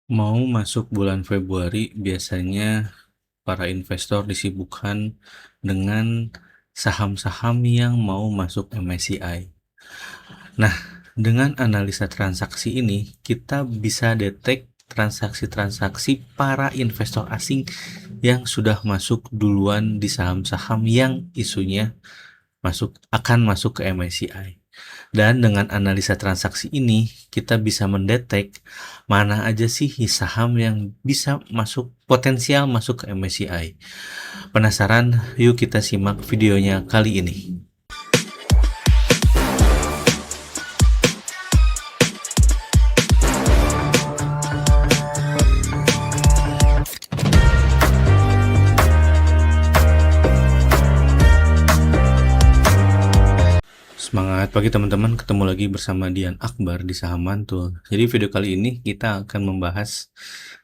Mau masuk bulan Februari, biasanya para investor disibukkan dengan saham-saham yang mau masuk MSCI. Nah, dengan analisa transaksi ini, kita bisa detek transaksi-transaksi para investor asing yang sudah masuk duluan di saham-saham yang isunya akan masuk ke MSCI. Dan dengan analisa transaksi ini, kita bisa mendetek mana aja sih saham yang bisa potensial masuk ke MSCI. Penasaran? Yuk kita simak videonya kali ini. Semangat pagi teman-teman, ketemu lagi bersama Dian Akbar di Saham Mantul. Jadi video kali ini kita akan membahas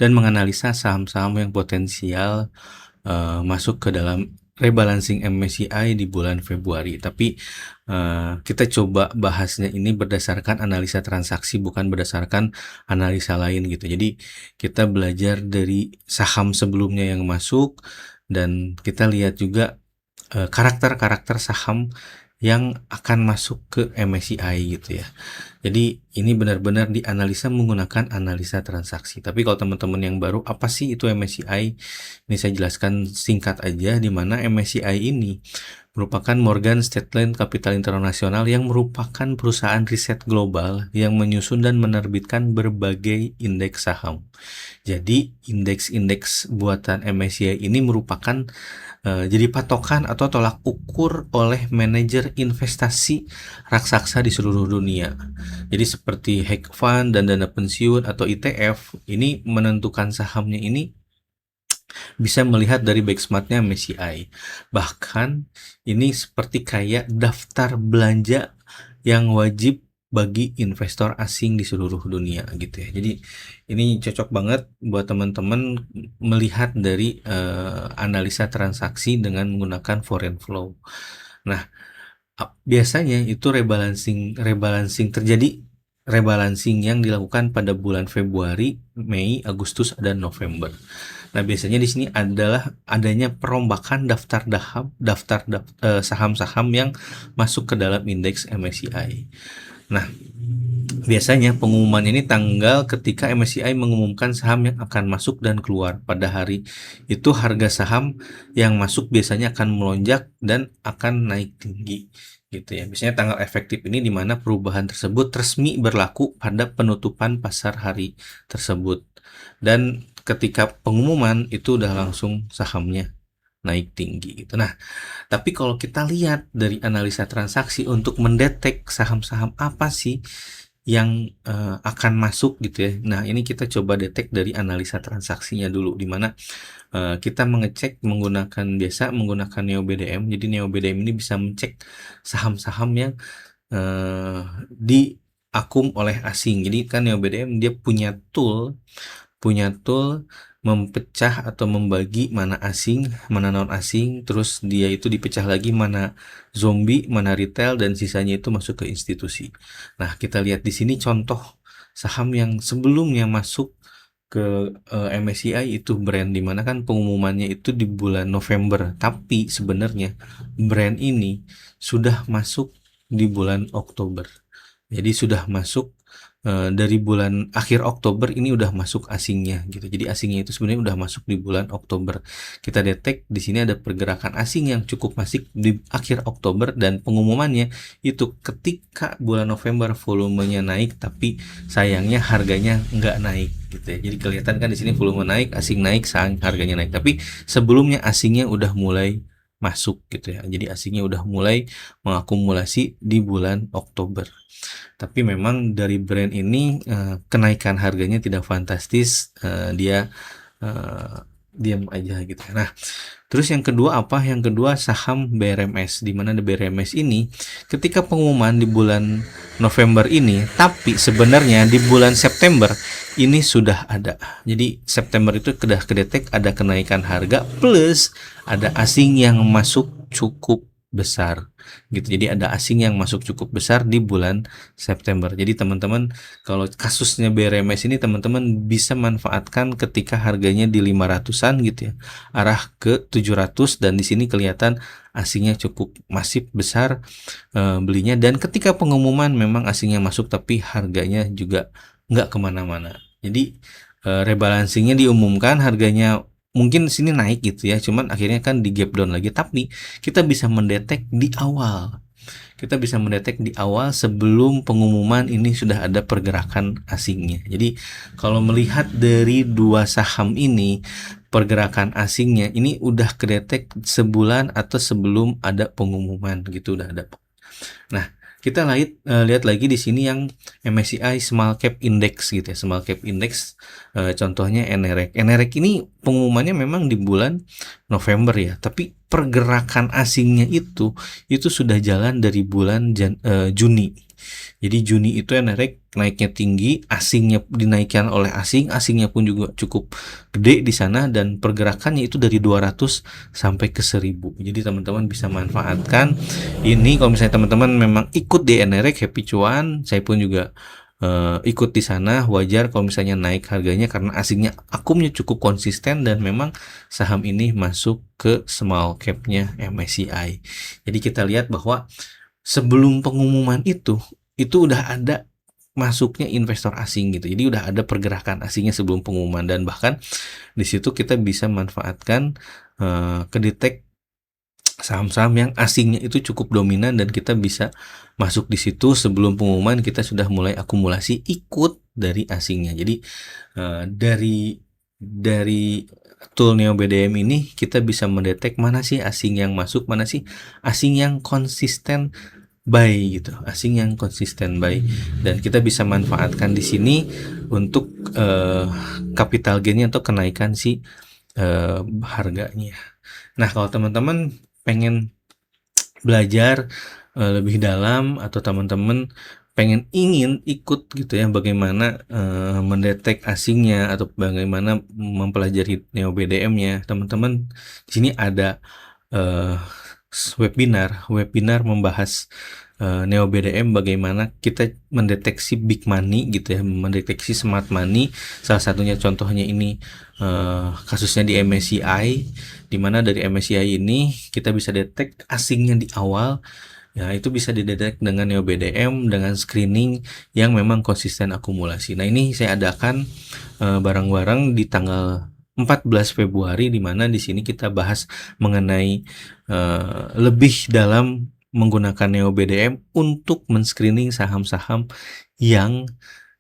dan menganalisa saham-saham yang potensial masuk ke dalam rebalancing MSCI di bulan Februari. Tapi kita coba bahasnya ini berdasarkan analisa transaksi, bukan berdasarkan analisa lain gitu. Jadi kita belajar dari saham sebelumnya yang masuk, dan kita lihat juga karakter-karakter saham yang akan masuk ke MSCI gitu ya. Jadi ini benar-benar dianalisa menggunakan analisa transaksi. Tapi kalau teman-teman yang baru, apa sih itu MSCI? Ini saya jelaskan singkat aja, di mana MSCI ini merupakan Morgan Stanley Capital International yang merupakan perusahaan riset global yang menyusun dan menerbitkan berbagai indeks saham. Jadi indeks-indeks buatan MSCI ini merupakan jadi patokan atau tolak ukur oleh manajer investasi raksasa di seluruh dunia. Jadi seperti hedge fund dan dana pensiun atau ETF, ini menentukan sahamnya ini bisa melihat dari benchmarknya MSCI. Bahkan ini seperti kayak daftar belanja yang wajib bagi investor asing di seluruh dunia gitu ya. Jadi ini cocok banget buat teman-teman melihat dari analisa transaksi dengan menggunakan foreign flow. Nah, biasanya itu rebalancing terjadi, rebalancing yang dilakukan pada bulan Februari, Mei, Agustus, dan November. Nah, biasanya di sini adalah adanya perombakan saham-saham yang masuk ke dalam indeks MSCI. Nah, biasanya pengumuman ini tanggal ketika MSCI mengumumkan saham yang akan masuk dan keluar. Pada hari itu harga saham yang masuk biasanya akan melonjak dan akan naik tinggi gitu ya. Biasanya tanggal efektif ini di mana perubahan tersebut resmi berlaku pada penutupan pasar hari tersebut. Dan ketika pengumuman itu udah langsung sahamnya naik tinggi gitu. Nah, tapi kalau kita lihat dari analisa transaksi untuk mendetek saham-saham apa sih yang akan masuk gitu ya. Nah, ini kita coba detek dari analisa transaksinya dulu, di mana kita menggunakan NeoBDM. Jadi NeoBDM ini bisa mencek saham-saham yang diakum oleh asing. Jadi kan NeoBDM dia punya tool mempecah atau membagi mana asing, mana non asing, terus dia itu dipecah lagi mana zombie, mana retail, dan sisanya itu masuk ke institusi. Nah, kita lihat di sini contoh saham yang sebelumnya masuk ke MSCI itu brand, dimana kan pengumumannya itu di bulan November, tapi sebenarnya brand ini sudah masuk di bulan Oktober. Jadi sudah masuk dari bulan akhir Oktober, ini udah masuk asingnya gitu. Jadi asingnya itu sebenarnya udah masuk di bulan Oktober. Kita detek di sini ada pergerakan asing yang cukup masif di akhir Oktober, dan pengumumannya itu ketika bulan November volumenya naik, tapi sayangnya harganya nggak naik gitu ya. Jadi kelihatan kan di sini volume naik, asing naik, harganya naik. Tapi sebelumnya asingnya udah mulai masuk gitu ya. Jadi asingnya udah mulai mengakumulasi di bulan Oktober. Tapi memang dari brand ini kenaikan harganya tidak fantastis, dia diam aja gitu. Nah, terus yang kedua apa? Yang kedua saham BRMS, di mana BRMS ini ketika pengumuman di bulan November ini, tapi sebenarnya di bulan September ini sudah ada. Jadi September itu kedetek ada kenaikan harga, plus ada asing yang masuk cukup besar gitu. Jadi ada asing yang masuk cukup besar di bulan September. Jadi teman-teman kalau kasusnya BRMS ini teman-teman bisa manfaatkan ketika harganya di 500-an gitu ya. Arah ke 700 dan di sini kelihatan asingnya cukup masif besar belinya, dan ketika pengumuman memang asingnya masuk tapi harganya juga nggak kemana-mana. Jadi rebalancingnya diumumkan, harganya mungkin sini naik gitu ya, cuman akhirnya kan di gap down lagi, tapi kita bisa mendetek di awal. Kita bisa mendetek di awal sebelum pengumuman ini sudah ada pergerakan asingnya. Jadi kalau melihat dari dua saham ini, pergerakan asingnya ini udah kedetek sebulan atau sebelum ada pengumuman gitu, udah ada. Nah, kita lihat lagi di sini yang MSCI Small Cap Index gitu ya. Small Cap Index contohnya NREX. NREX ini pengumumannya memang di bulan November ya, tapi pergerakan asingnya itu sudah jalan dari bulan Juni. Jadi Juni itu NREX naiknya tinggi, asingnya dinaikkan oleh asingnya pun juga cukup gede di sana, dan pergerakannya itu dari 200 sampai ke 1000. Jadi teman-teman bisa manfaatkan ini kalau misalnya teman-teman memang ikut di NREX, happy cuan. Saya pun juga ikut di sana, wajar kalau misalnya naik harganya karena asingnya akumnya cukup konsisten dan memang saham ini masuk ke small cap-nya MSCI. Jadi kita lihat bahwa sebelum pengumuman itu udah ada masuknya investor asing gitu. Jadi udah ada pergerakan asingnya sebelum pengumuman, dan bahkan di situ kita bisa manfaatkan kedetek saham-saham yang asingnya itu cukup dominan, dan kita bisa masuk di situ sebelum pengumuman, kita sudah mulai akumulasi ikut dari asingnya. Jadi dari tool Neo BDM ini kita bisa mendetek mana sih asing yang masuk, mana sih asing yang konsisten buy gitu, asing yang konsisten buy, dan kita bisa manfaatkan di sini untuk capital gain-nya atau kenaikan si harganya. Nah, kalau teman-teman pengen belajar lebih dalam, atau teman-teman ingin ikut gitu ya, bagaimana mendetek asingnya atau bagaimana mempelajari Neo BDM-nya, teman-teman di sini ada webinar membahas Neo BDM, bagaimana kita mendeteksi big money gitu ya, mendeteksi smart money. Salah satunya contohnya ini kasusnya di MSCI, dimana dari MSCI ini kita bisa detek asingnya di awal. Ya, itu bisa didetek dengan Neo BDM dengan screening yang memang konsisten akumulasi. Nah, ini saya adakan bareng-bareng di tanggal 14 Februari, di mana di sini kita bahas mengenai lebih dalam menggunakan Neo BDM untuk men-screening saham-saham yang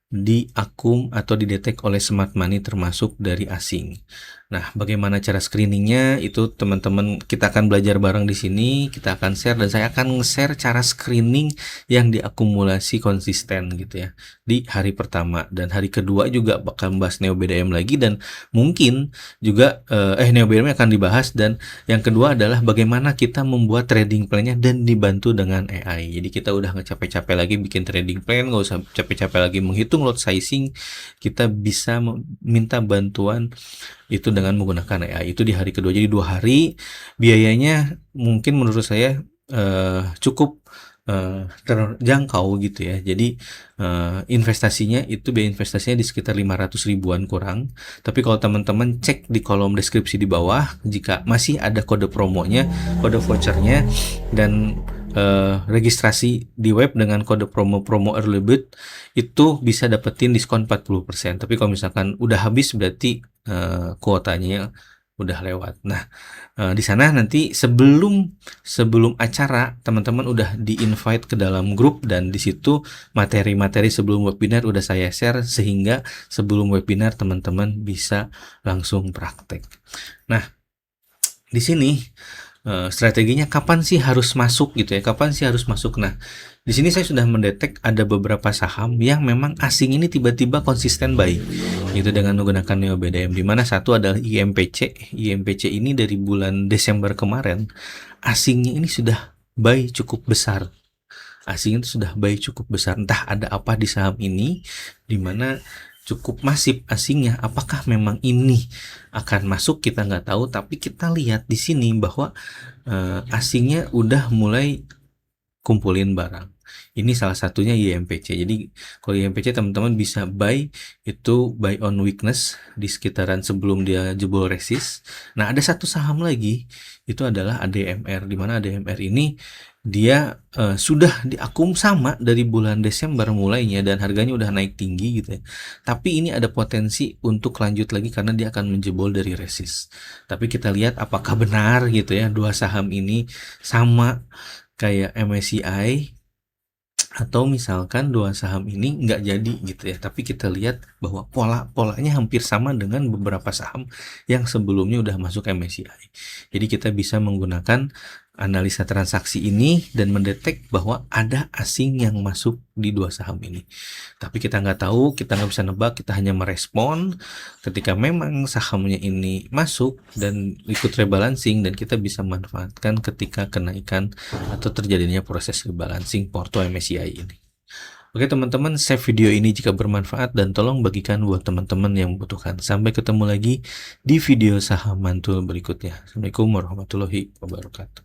diakum atau didetek oleh smart money termasuk dari asing. Nah, bagaimana cara screeningnya itu teman-teman kita akan belajar bareng di sini, kita akan share, dan saya akan nge-share cara screening yang diakumulasi konsisten gitu ya di hari pertama, dan hari kedua juga bakal membahas Neo BDM lagi, dan mungkin juga Neo BDM akan dibahas, dan yang kedua adalah bagaimana kita membuat trading plan-nya dan dibantu dengan AI. Jadi kita udah nggak capek-capek lagi bikin trading plan, nggak usah capek-capek lagi menghitung lot sizing, kita bisa minta bantuan itu dengan menggunakan AI. Itu di hari kedua. Jadi 2 hari, biayanya mungkin menurut saya cukup terjangkau gitu ya. Jadi biaya investasinya di sekitar 500 ribuan kurang. Tapi kalau teman-teman cek di kolom deskripsi di bawah, jika masih ada kode promonya, kode vouchernya, dan registrasi di web dengan kode promo early bird, itu bisa dapetin diskon 40%. Tapi kalau misalkan udah habis berarti kuotanya udah lewat. Nah, di sana nanti sebelum acara teman-teman udah di-invite ke dalam grup, dan di situ materi-materi sebelum webinar udah saya share, sehingga sebelum webinar teman-teman bisa langsung praktek. Nah, di sini strateginya kapan sih harus masuk gitu ya, kapan sih harus masuk. Nah, di sini saya sudah mendetek ada beberapa saham yang memang asing ini tiba-tiba konsisten buy itu dengan menggunakan Neo BDM, di mana satu adalah IMPC. IMPC ini dari bulan Desember kemarin asingnya ini sudah buy cukup besar. Asing itu sudah buy cukup besar. Entah ada apa di saham ini, di mana cukup masif asingnya. Apakah memang ini akan masuk kita nggak tahu, tapi kita lihat di sini bahwa asingnya udah mulai kumpulin barang. Ini salah satunya YMPC. Jadi kalau YMPC teman-teman bisa buy itu buy on weakness di sekitaran sebelum dia jebol resist. Nah, ada satu saham lagi itu adalah ADMR, di mana ADMR ini dia sudah diakum sama dari bulan Desember mulainya dan harganya udah naik tinggi gitu ya. Tapi ini ada potensi untuk lanjut lagi karena dia akan menjebol dari resist. Tapi kita lihat apakah benar gitu ya dua saham ini sama kayak MSCI, atau misalkan dua saham ini nggak jadi gitu ya, tapi kita lihat bahwa polanya hampir sama dengan beberapa saham yang sebelumnya udah masuk MSCI. Jadi kita bisa menggunakan analisa transaksi ini dan mendetek bahwa ada asing yang masuk di dua saham ini. Tapi kita nggak tahu, kita nggak bisa nebak, kita hanya merespon ketika memang sahamnya ini masuk dan ikut rebalancing, dan kita bisa manfaatkan ketika kenaikan atau terjadinya proses rebalancing porto MSCI ini. Oke teman-teman, save video ini jika bermanfaat dan tolong bagikan buat teman-teman yang membutuhkan. Sampai ketemu lagi di video saham mantul berikutnya. Assalamualaikum warahmatullahi wabarakatuh.